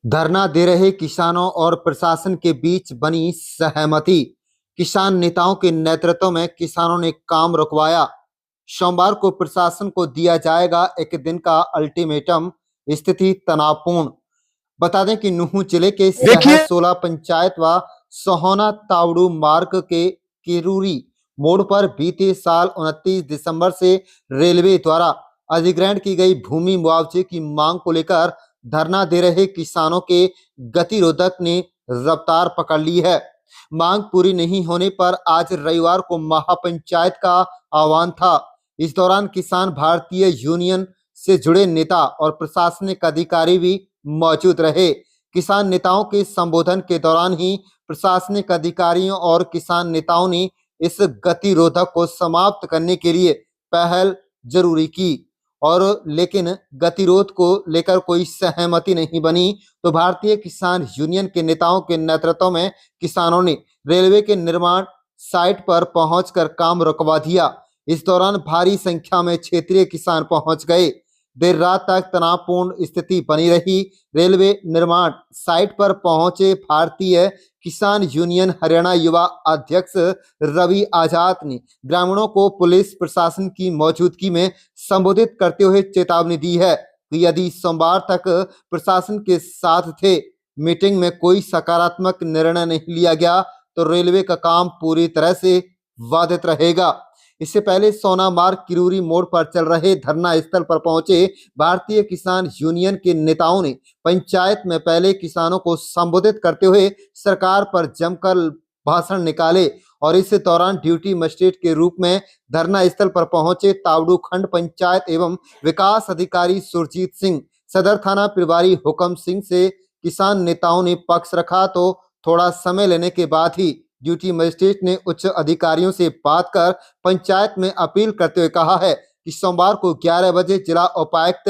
धरना दे रहे किसानों और प्रशासन के बीच बनी सहमति। किसान नेताओं के नेतृत्व में किसानों ने काम रुकवाया। सोमवार को प्रशासन को दिया जाएगा एक दिन का अल्टीमेटम। स्थिति तनावपूर्ण। बता दें कि नूंह जिले के सहर 16 पंचायत व सोहना तावड़ू मार्ग के किरूरी मोड़ पर बीते साल 29 दिसंबर से रेलवे द्वारा अधिग्रहण की गई भूमि मुआवजे की मांग को लेकर धरना दे रहे किसानों के गतिरोधक ने रफ्तार पकड़ ली है। मांग पूरी नहीं होने पर आज रविवार को महापंचायत का आह्वान था। इस दौरान किसान भारतीय यूनियन से जुड़े नेता और प्रशासनिक अधिकारी भी मौजूद रहे। किसान नेताओं के संबोधन के दौरान ही प्रशासनिक अधिकारियों और किसान नेताओं ने इस गतिरोधक को समाप्त करने के लिए पहल जरूरी की और लेकिन गतिरोध को लेकर कोई सहमति नहीं बनी तो भारतीय किसान यूनियन के नेताओं के नेतृत्व में किसानों ने रेलवे के निर्माण साइट पर पहुंचकर काम रुकवा दिया। इस दौरान भारी संख्या में क्षेत्रीय किसान पहुंच गए। देर रात तक तनावपूर्ण स्थिति बनी रही। रेलवे निर्माण साइट पर पहुंचे भारतीय किसान यूनियन हरियाणा युवा अध्यक्ष रवि आजाद ने ग्रामीणों को पुलिस प्रशासन की मौजूदगी में संबोधित करते हुए चेतावनी दी है कि यदि सोमवार तक प्रशासन के साथ थे मीटिंग में कोई सकारात्मक निर्णय नहीं लिया गया तो रेलवे का काम पूरी तरह से बाधित रहेगा। इससे पहले सोना मार्ग किरूरी मोड़ पर चल रहे धरना स्थल पर पहुंचे भारतीय किसान यूनियन के नेताओं ने पंचायत में पहले किसानों को संबोधित करते हुए सरकार पर जमकर भाषण निकाले और इस दौरान ड्यूटी मजिस्ट्रेट के रूप में धरना स्थल पर पहुंचे तावड़ू खंड पंचायत एवं विकास अधिकारी सुरजीत सिंह, सदर थाना प्रभारी हुक्म सिंह से किसान नेताओं ने पक्ष रखा तो थोड़ा समय लेने के बाद ही ड्यूटी मजिस्ट्रेट ने उच्च अधिकारियों से बात कर पंचायत में अपील करते हुए कहा है कि सोमवार को 11 बजे जिला उपायुक्त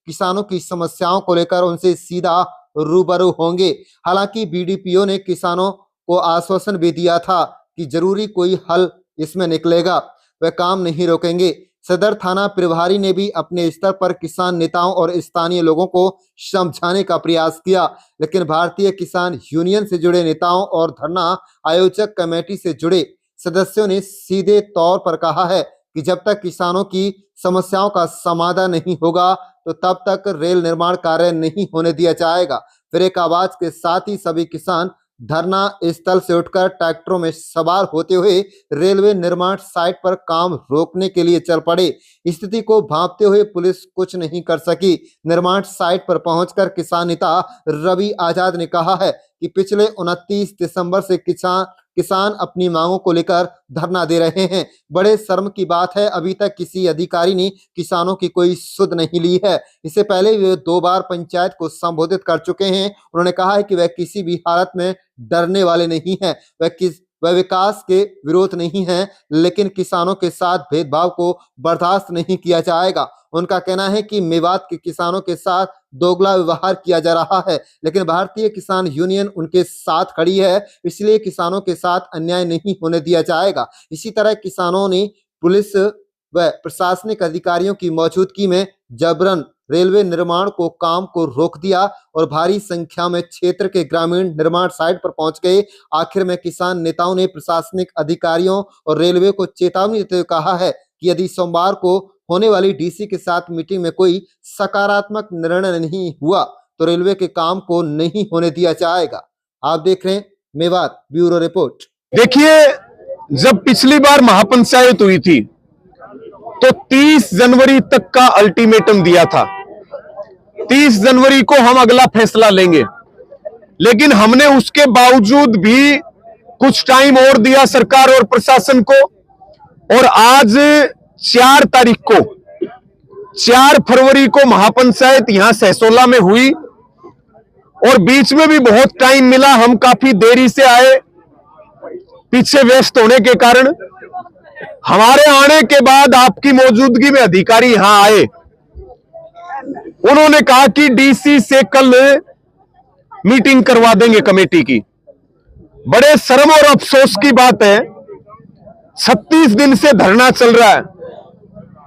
किसानों की समस्याओं को लेकर उनसे सीधा रूबरू होंगे। हालांकि बीडीपीओ ने किसानों को आश्वासन भी दिया था कि जरूरी कोई हल इसमें निकलेगा, वे काम नहीं रोकेंगे। सदर थाना प्रभारी ने भी अपने स्तर पर किसान नेताओं और स्थानीय लोगों को समझाने का प्रयास किया, लेकिन भारतीय किसान यूनियन से जुड़े नेताओं और धरना आयोजक कमेटी से जुड़े सदस्यों ने सीधे तौर पर कहा है कि जब तक किसानों की समस्याओं का समाधान नहीं होगा तो तब तक रेल निर्माण कार्य नहीं होने दिया जाएगा। फिर एक आवाज के साथ ही सभी किसान धरना स्थल से उठकर ट्रैक्टरों में सवार होते हुए रेलवे निर्माण साइट पर काम रोकने के लिए चल पड़े। स्थिति को भांपते हुए पुलिस कुछ नहीं कर सकी। निर्माण साइट पर पहुंचकर किसान नेता रवि आजाद ने कहा है कि पिछले 29 दिसंबर से किसान अपनी मांगों को लेकर धरना दे रहे हैं। बड़े शर्म की बात है, अभी तक किसी अधिकारी ने किसानों की कोई सुध नहीं ली है। इससे पहले वे 2 बार पंचायत को संबोधित कर चुके हैं। उन्होंने कहा है कि वह किसी भी हालत में डरने वाले नहीं हैं। वह विकास के विरोध नहीं है, लेकिन किसानों के साथ भेदभाव को बर्दाश्त नहीं किया जाएगा। उनका कहना है कि मेवात के किसानों के साथ दोगला व्यवहार किया जा रहा है, लेकिन भारतीय किसान यूनियन उनके साथ खड़ी है, इसलिए किसानों के साथ अन्याय नहीं होने दिया जाएगा। इसी तरह किसानों ने पुलिस व प्रशासनिक अधिकारियों की मौजूदगी में जबरन रेलवे निर्माण को काम को रोक दिया और भारी संख्या में क्षेत्र के ग्रामीण निर्माण साइट पर पहुंच गए। आखिर में किसान नेताओं ने प्रशासनिक अधिकारियों और रेलवे को चेतावनी देते हुए कहा है कि यदि सोमवार को होने वाली डीसी के साथ मीटिंग में कोई सकारात्मक निर्णय नहीं हुआ तो रेलवे के काम को नहीं होने दिया जाएगा। आप देख रहे हैं मेवात ब्यूरो रिपोर्ट। देखिए, जब पिछली बार महापंचायत हुई थी तो 30 जनवरी तक का अल्टीमेटम दिया था। 30 जनवरी को हम अगला फैसला लेंगे, लेकिन हमने उसके बावजूद भी कुछ टाइम और दिया सरकार और प्रशासन को, और आज 4 तारीख को 4 फरवरी को महापंचायत यहां सहसोला में हुई और बीच में भी बहुत टाइम मिला। हम काफी देरी से आए, पीछे व्यस्त होने के कारण। हमारे आने के बाद आपकी मौजूदगी में अधिकारी यहां आए। उन्होंने कहा कि डीसी से कल मीटिंग करवा देंगे कमेटी की। बड़े शर्म और अफसोस की बात है, 36 दिन से धरना चल रहा है।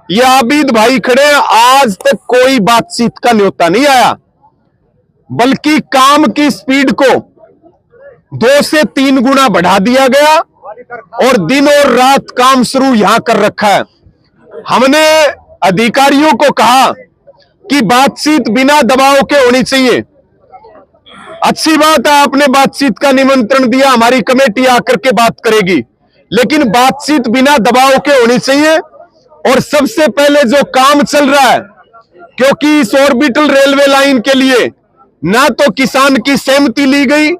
ये आबिद भाई खड़े हैं, आज तक कोई बातचीत का न्योता नहीं आया। बल्कि काम की स्पीड को 2 से 3 गुना बढ़ा दिया गया और दिन और रात काम शुरू यहां कर रखा है। हमने अधिकारियों को कहा कि बातचीत बिना दबाव के होनी चाहिए। अच्छी बात है, आपने बातचीत का निमंत्रण दिया, हमारी कमेटी आकर के बात करेगी, लेकिन बातचीत बिना दबाव के होनी चाहिए। और सबसे पहले जो काम चल रहा है, क्योंकि इस ऑर्बिटल रेलवे लाइन के लिए ना तो किसान की सहमति ली गई,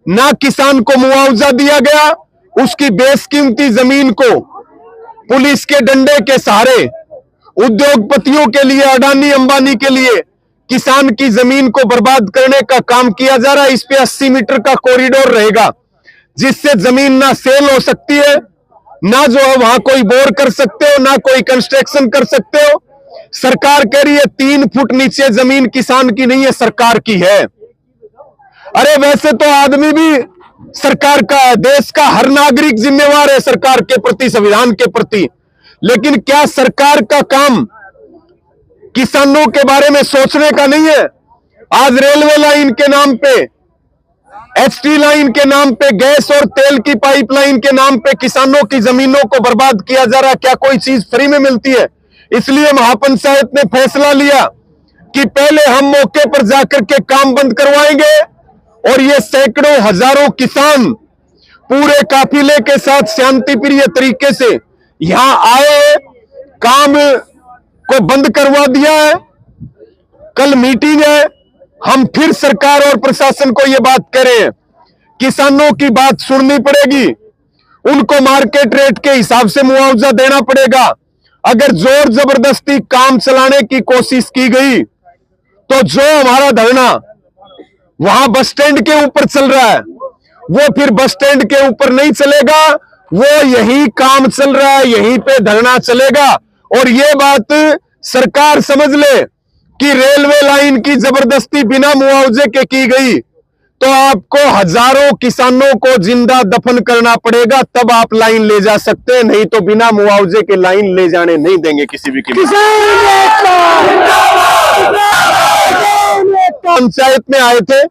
ना किसान को मुआवजा दिया गया, उसकी बेशकीमती जमीन को पुलिस के डंडे के सहारे उद्योगपतियों के लिए, अडानी अंबानी के लिए किसान की जमीन को बर्बाद करने का काम किया जा रहा है। इस पे 80 मीटर का कॉरिडोर रहेगा, जिससे जमीन ना सेल हो सकती है, ना जो है वहां कोई बोर कर सकते हो, ना कोई कंस्ट्रक्शन कर सकते हो। सरकार कह रही है 3 फुट नीचे जमीन किसान की नहीं है, सरकार की है। अरे वैसे तो आदमी भी सरकार का है, देश का हर नागरिक जिम्मेवार है सरकार के प्रति, संविधान के प्रति, लेकिन क्या सरकार का काम किसानों के बारे में सोचने का नहीं है? आज रेलवे लाइन के नाम पे, एचटी लाइन के नाम पे, गैस और तेल की पाइपलाइन के नाम पे किसानों की जमीनों को बर्बाद किया जा रहा है। क्या कोई चीज फ्री में मिलती है? इसलिए महापंचायत ने फैसला लिया कि पहले हम मौके पर जाकर के काम बंद करवाएंगे और ये सैकड़ों हजारों किसान पूरे काफिले के साथ शांति प्रिय तरीके से यहां आए, काम को बंद करवा दिया है। कल मीटिंग है, हम फिर सरकार और प्रशासन को यह बात कह रहे हैं, किसानों की बात सुननी पड़ेगी, उनको मार्केट रेट के हिसाब से मुआवजा देना पड़ेगा। अगर जोर जबरदस्ती काम चलाने की कोशिश की गई तो जो हमारा धरना वहां बस स्टैंड के ऊपर चल रहा है, वो फिर बस स्टैंड के ऊपर नहीं चलेगा, वो यही काम चल रहा है, यहीं पे धरना चलेगा। और ये बात सरकार समझ ले कि रेलवे लाइन की जबरदस्ती बिना मुआवजे के की गई तो आपको हजारों किसानों को जिंदा दफन करना पड़ेगा, तब आप लाइन ले जा सकते हैं, नहीं तो बिना मुआवजे के लाइन ले जाने नहीं देंगे किसी भी कीमत। पंचायत में आए थे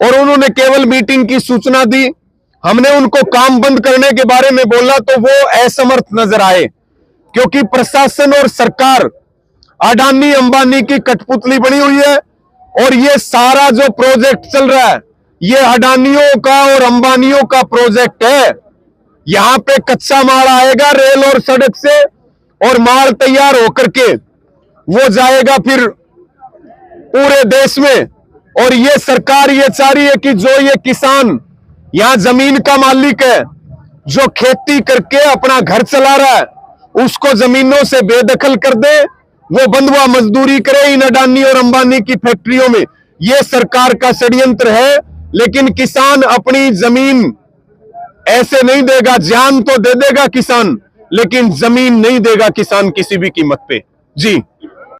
और उन्होंने केवल मीटिंग की सूचना दी, हमने उनको काम बंद करने के बारे में बोला तो वो असमर्थ नजर आए, क्योंकि प्रशासन और सरकार अडानी अंबानी की कठपुतली बनी हुई है। और ये सारा जो प्रोजेक्ट चल रहा है, ये अडानियों का और अंबानियों का प्रोजेक्ट है। यहां पे कच्चा माल आएगा रेल और सड़क से, और माल तैयार होकर के वो जाएगा फिर पूरे देश में। और ये सरकार ये चाह रही है कि जो ये किसान यहां जमीन का मालिक है, जो खेती करके अपना घर चला रहा है, उसको जमीनों से बेदखल कर दे, वो बंधुआ मजदूरी करे इन अडानी और अंबानी की फैक्ट्रियों में। ये सरकार का षड्यंत्र है। लेकिन किसान अपनी जमीन ऐसे नहीं देगा, जान तो दे देगा किसान, लेकिन जमीन नहीं देगा किसान किसी भी कीमत पे। जी।